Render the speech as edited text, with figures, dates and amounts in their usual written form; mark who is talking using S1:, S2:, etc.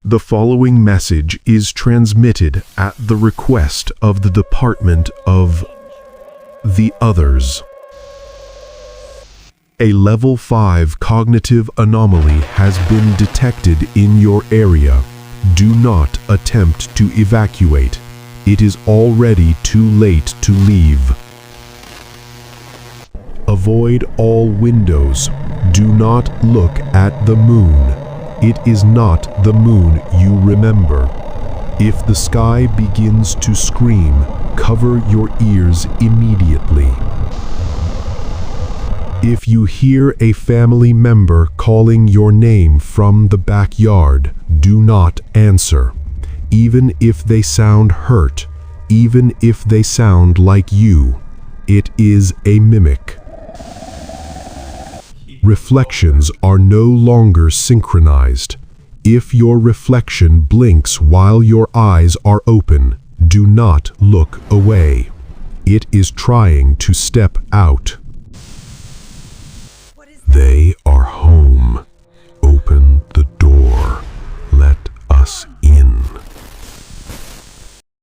S1: The following message is transmitted at the request of the Department of the Others. A Level 5 cognitive anomaly has been detected in your area. Do not attempt to evacuate. It is already too late to leave. Avoid all windows. Do not look at the moon. It is not the moon you remember. If the sky begins to scream, cover your ears immediately. If you hear a family member calling your name from the backyard, do not answer. Even if they sound hurt, even if they sound like you, it is a mimic. Reflections are no longer synchronized. If your reflection blinks while your eyes are open, do not look away. It is trying to step out. They